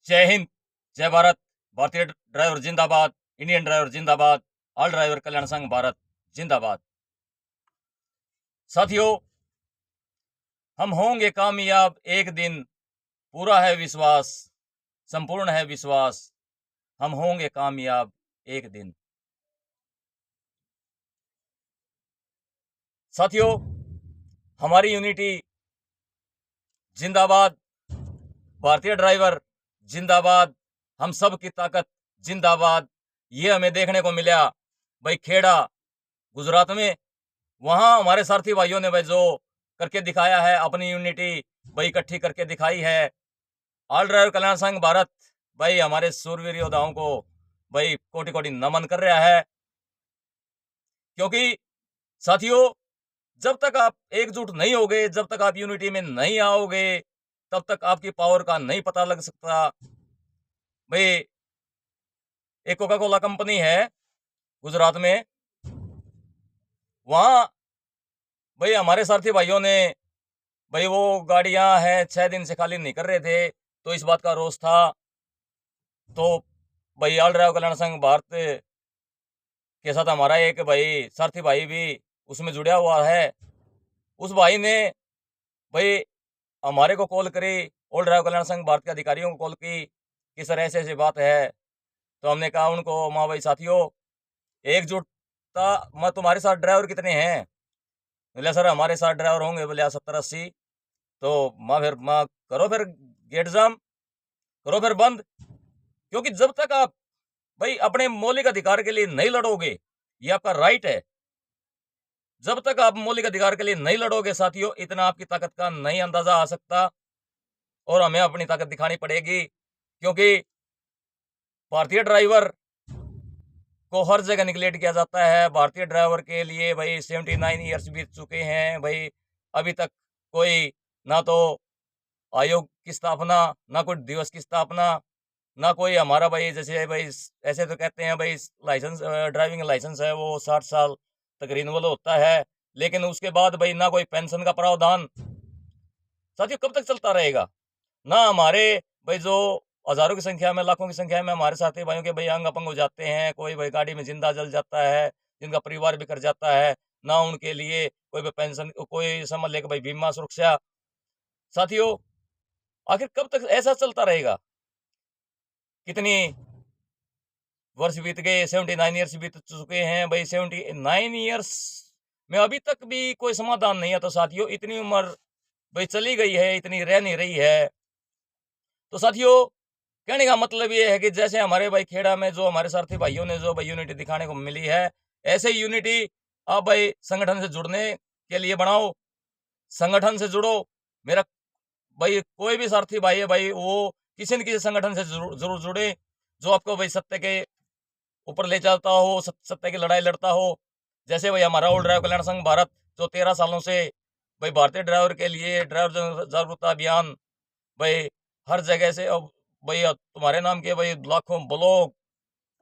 जय हिंद, जय भारत। भारतीय ड्राइवर जिंदाबाद, इंडियन ड्राइवर जिंदाबाद, ऑल ड्राइवर कल्याण संघ भारत जिंदाबाद। साथियों, हम होंगे कामयाब एक दिन, पूरा है विश्वास, संपूर्ण है विश्वास, हम होंगे कामयाब एक दिन। साथियों, हमारी यूनिटी जिंदाबाद, भारतीय ड्राइवर जिंदाबाद, हम सब की ताकत जिंदाबाद। ये हमें देखने को मिला भाई खेड़ा गुजरात में। वहां हमारे सारथी भाइयों ने भाई जो करके दिखाया है, अपनी यूनिटी भाई इकट्ठी करके दिखाई है। ऑल ड्राइवर कल्याण संघ भारत भाई हमारे सूरवीर योद्धाओं को भाई कोटि कोटि नमन कर रहा है। क्योंकि साथियों, जब तक आप एकजुट नहीं होगे, जब तक आप यूनिटी में नहीं आओगे, तब तक आपकी पावर का नहीं पता लग सकता। भाई एक कोका कोला कंपनी है गुजरात में, वहां भाई हमारे सारथी भाइयों ने भाई वो गाड़ियां हैं 6 दिन से खाली नहीं कर रहे थे, तो इस बात का रोष था। तो भाई ऑल ड्राइवर कल्याण संघ भारत के साथ हमारा एक भाई सारथी भाई भी उसमें जुड़ा हुआ है। उस भाई ने भाई हमारे को कॉल करी, ऑल ड्राइवर कल्याण संघ भारत के अधिकारियों को कॉल की कि सर ऐसे ऐसी बात है। तो हमने कहा उनको, माँ भाई साथियों, एकजुटता मैं तुम्हारे साथ ड्राइवर कितने हैं? बोले सर हमारे साथ ड्राइवर होंगे बोले 70-80। तो माँ फिर माँ करो फिर गेट जाम, करो फिर बंद। क्योंकि जब तक आप भाई अपने मौलिक अधिकार के लिए नहीं लड़ोगे, ये आपका राइट है, जब तक आप मौलिक अधिकार के लिए नहीं लड़ोगे साथियों, इतना आपकी ताकत का नहीं अंदाजा आ सकता। और हमें अपनी ताकत दिखानी पड़ेगी, क्योंकि भारतीय ड्राइवर को हर जगह निगलेक्ट किया जाता है। भारतीय ड्राइवर के लिए भाई 79 ईयर्स बीत चुके हैं भाई, अभी तक कोई ना तो आयोग की स्थापना, ना कोई दिवस की स्थापना, ना कोई हमारा भाई जैसे भाई ऐसे तो कहते हैं भाई लाइसेंस, ड्राइविंग लाइसेंस है वो 60 साल तक रिन्यूअल होता है, लेकिन उसके बाद भाई ना कोई पेंशन का प्रावधान। साथियों, कब तक चलता रहेगा? ना हमारे भाई जो हजारों की संख्या में, लाखों की संख्या में हमारे साथी भाइयों के भाई अंग अपंग हो जाते हैं, कोई भाई गाड़ी में जिंदा जल जाता है, जिनका परिवार बिखर जाता है, ना उनके लिए कोई भी पेंशन, कोई समझ लेकर भाई बीमा सुरक्षा। साथियों, आखिर कब तक ऐसा चलता रहेगा? कितनी वर्ष बीत गए, 79 ईयर्स बीत चुके हैं भाई। 79 ईयर्स में अभी तक भी कोई समाधान नहीं है। तो साथियों, इतनी उम्र भाई चली गई है, इतनी रह नहीं रही है। तो साथियों, कहने का मतलब ये है कि जैसे हमारे भाई खेड़ा में जो हमारे सारथी भाइयों ने जो भाई यूनिटी दिखाने को मिली है, ऐसे ही यूनिटी आप भाई संगठन से जुड़ने के लिए बनाओ, संगठन से जुड़ो। मेरा भाई कोई भी सारथी भाई है भाई, वो किसी न किसी संगठन से जरूर जुड़े, जो आपको भाई सत्य के ऊपर ले जाता हो, सत्य की लड़ाई लड़ता हो। जैसे भाई हमारा ऑल ड्राइवर कल्याण संघ भारत जो 13 सालों से भाई भारतीय ड्राइवर के लिए ड्राइवर जागरूकता अभियान भाई हर जगह से, अब भाई तुम्हारे नाम के भाई लाखों ब्लॉग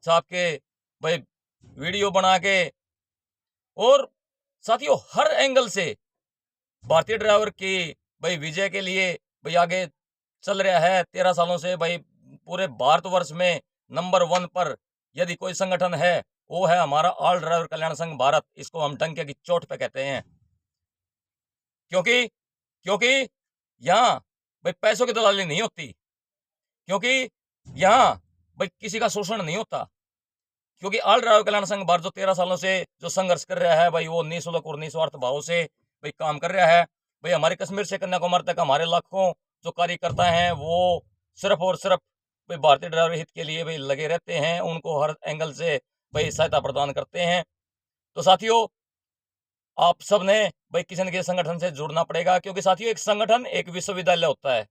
छाप के भाई वीडियो बना के, और साथियों हर एंगल से भारतीय ड्राइवर की भाई विजय के लिए भाई आगे चल रहा है। 13 सालों से भाई पूरे भारतवर्ष में नंबर 1 पर यदि कोई संगठन है, वो है हमारा ऑल ड्राइवर कल्याण संघ भारत। इसको हम डंके की चोट पे कहते हैं, क्योंकि क्योंकि यहाँ भाई पैसों की दलाली नहीं होती, क्योंकि यहाँ भाई किसी का शोषण नहीं होता, क्योंकि ऑल ड्राइवर कल्याण संघ भारत जो 13 सालों से जो संघर्ष कर रहा है भाई, वो निःशुल्क और निस्वार्थ भाव से भाई काम कर रहा है। भाई हमारे कश्मीर से कन्याकुमारी तक हमारे लाखों जो कार्यकर्ता हैं, वो सिर्फ और सिर्फ भाई भारतीय ड्राइवर हित के लिए भाई लगे रहते हैं, उनको हर एंगल से भाई सहायता प्रदान करते हैं। तो साथियों, आप सब ने भाई किसी न किसी संगठन से जुड़ना पड़ेगा, क्योंकि साथियों एक संगठन एक विश्वविद्यालय होता है।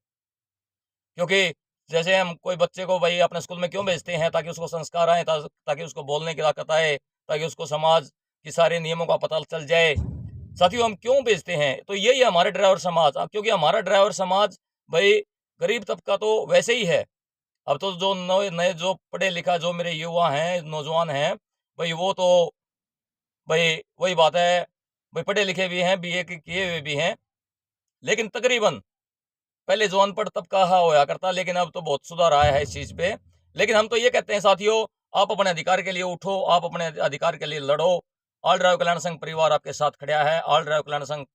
क्योंकि जैसे हम कोई बच्चे को भाई अपने स्कूल में क्यों भेजते हैं? ताकि उसको संस्कार आए, ताकि उसको बोलने की ताकत आए, ताकि उसको समाज के सारे नियमों का पता चल जाए। साथियों, हम क्यों भेजते हैं? तो यही है हमारे ड्राइवर समाज। अब क्योंकि हमारा ड्राइवर समाज भाई गरीब तबका तो वैसे ही है। अब तो जो नए नए जो पढ़े लिखा जो मेरे युवा हैं, नौजवान हैं भाई, वो तो भाई वही बात है भाई, पढ़े लिखे भी हैं, बीए किए हुए भी हैं, लेकिन तकरीबन पहले जो अनपढ़ तबका होया करता, लेकिन अब तो बहुत सुधार आया है इस चीज़ पे। लेकिन हम तो ये कहते हैं साथियों, आप अपने अधिकार के लिए उठो, आप अपने अधिकार के लिए लड़ो। ऑल ड्राइवर कल्याण संघ परिवार आपके साथ खड़ा है, ऑल ड्राइवर कल्याण संघ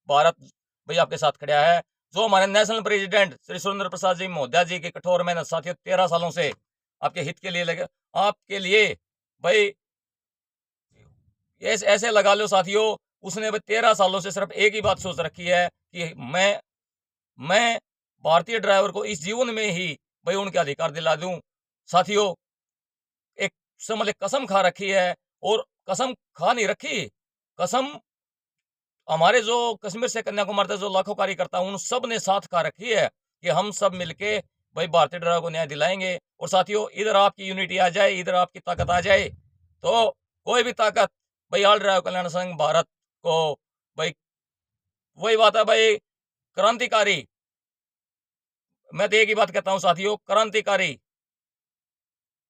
भारत भाई आपके साथ खड़ा है। जो हमारे नेशनल प्रेसिडेंट श्री सुरेंद्र प्रसाद जी महोदया जी की कठोर मेहनत साथियों 13 सालों से आपके हित के लिए लगे, आपके लिए भाई ऐसे लगा लो साथियों, उसने 13 सालों से सिर्फ एक ही बात सोच रखी है कि मैं भारतीय ड्राइवर को इस जीवन में ही भाई उनके अधिकार दिला दूं। साथियों, एक समझ कसम खा रखी है, और कसम खा नहीं रखी, कसम हमारे जो कश्मीर से कन्याकुमारी तक जो लाखों कार्यकर्ता उन सब ने साथ खा रखी है कि हम सब मिलके भाई भारतीय ड्राइवर को न्याय दिलाएंगे। और साथियों, इधर आपकी यूनिटी आ जाए, इधर आपकी ताकत आ जाए, तो कोई भी ताकत भाई ऑल ड्राइवर कल्याण संघ भारत को भाई, वही बात है भाई, क्रांतिकारी, मैं तो एक ही बात कहता हूँ साथियों, क्रांतिकारी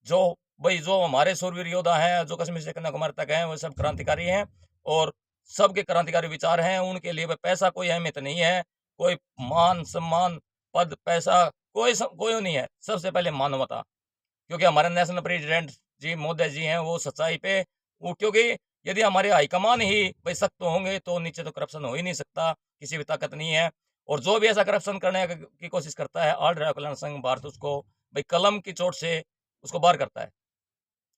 जो भाई जो हमारे शूरवीर योद्धा हैं, जो कश्मीर से कन्याकुमारी तक हैं, वो सब क्रांतिकारी हैं, और सबके क्रांतिकारी विचार हैं। उनके लिए भाई पैसा कोई अहमियत नहीं है, कोई मान सम्मान पद पैसा कोई नहीं है, सबसे पहले मानवता। क्योंकि हमारे नेशनल प्रेसिडेंट जी मोदी जी हैं, वो सच्चाई पे क्योंकि यदि हमारे हाईकमान ही भाई सख्त होंगे तो नीचे तो करप्शन हो ही नहीं सकता, किसी भी ताकत नहीं है। और जो भी ऐसा करप्शन करने की कोशिश करता है, ऑल ड्राइवर कल्याण संघ भारत उसको भाई कलम की चोट से उसको बाहर करता है,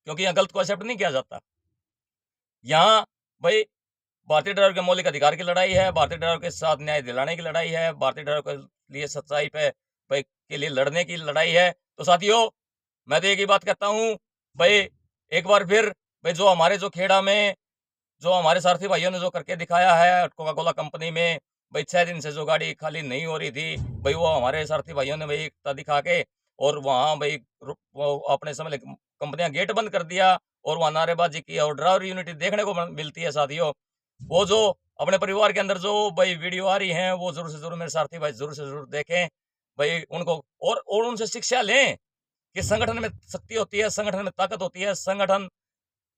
क्योंकि यहाँ गलत को एक्सेप्ट नहीं किया जाता। यहाँ भाई भारतीय ड्राइवर के मौलिक अधिकार की लड़ाई है, भारतीय ड्राइवर के साथ न्याय दिलाने की लड़ाई है, भारतीय ड्राइवर के लिए सच्चाई पे भाई के लिए लड़ने की लड़ाई है। तो साथियों, मैं तो एक ही बात कहता हूँ भाई, एक बार फिर भाई जो हमारे जो खेड़ा में जो हमारे सारथी भाइयों ने जो करके दिखाया है कोका कोला कंपनी में, भाई 6 दिन से जो गाड़ी खाली नहीं हो रही थी, भाई वो हमारे सारथी भाइयों ने भाई एकता दिखा के और वहाँ भाई वो अपने समय कंपनियां गेट बंद कर दिया, और वहाँ नारेबाजी की, और ड्राइवर यूनिटी देखने को मिलती है साथियों। वो जो अपने परिवार के अंदर जो भाई वीडियो आ रही है, वो जरूर से जरूर मेरे सारथी भाई जरूर से जरूर देखें भाई उनको, और उनसे शिक्षा लें कि संगठन में शक्ति होती है, संगठन में ताकत होती है, संगठन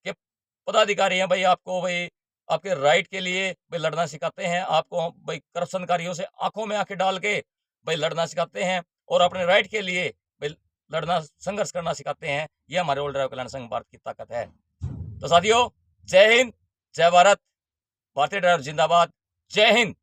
के पदाधिकारी हैं भाई आपको भाई आपके राइट के लिए भाई लड़ना सिखाते हैं, आपको भाई करप्शनकारियों से आंखों में आंखें डाल के भाई लड़ना सिखाते हैं, और अपने राइट के लिए भाई लड़ना संघर्ष करना सिखाते हैं। ये हमारे ऑल ड्राइवर कल्याण संघ भारत की ताकत है। तो साथियों, जय हिंद, जय भारत, भारतीय ड्राइवर जिंदाबाद, जय हिंद।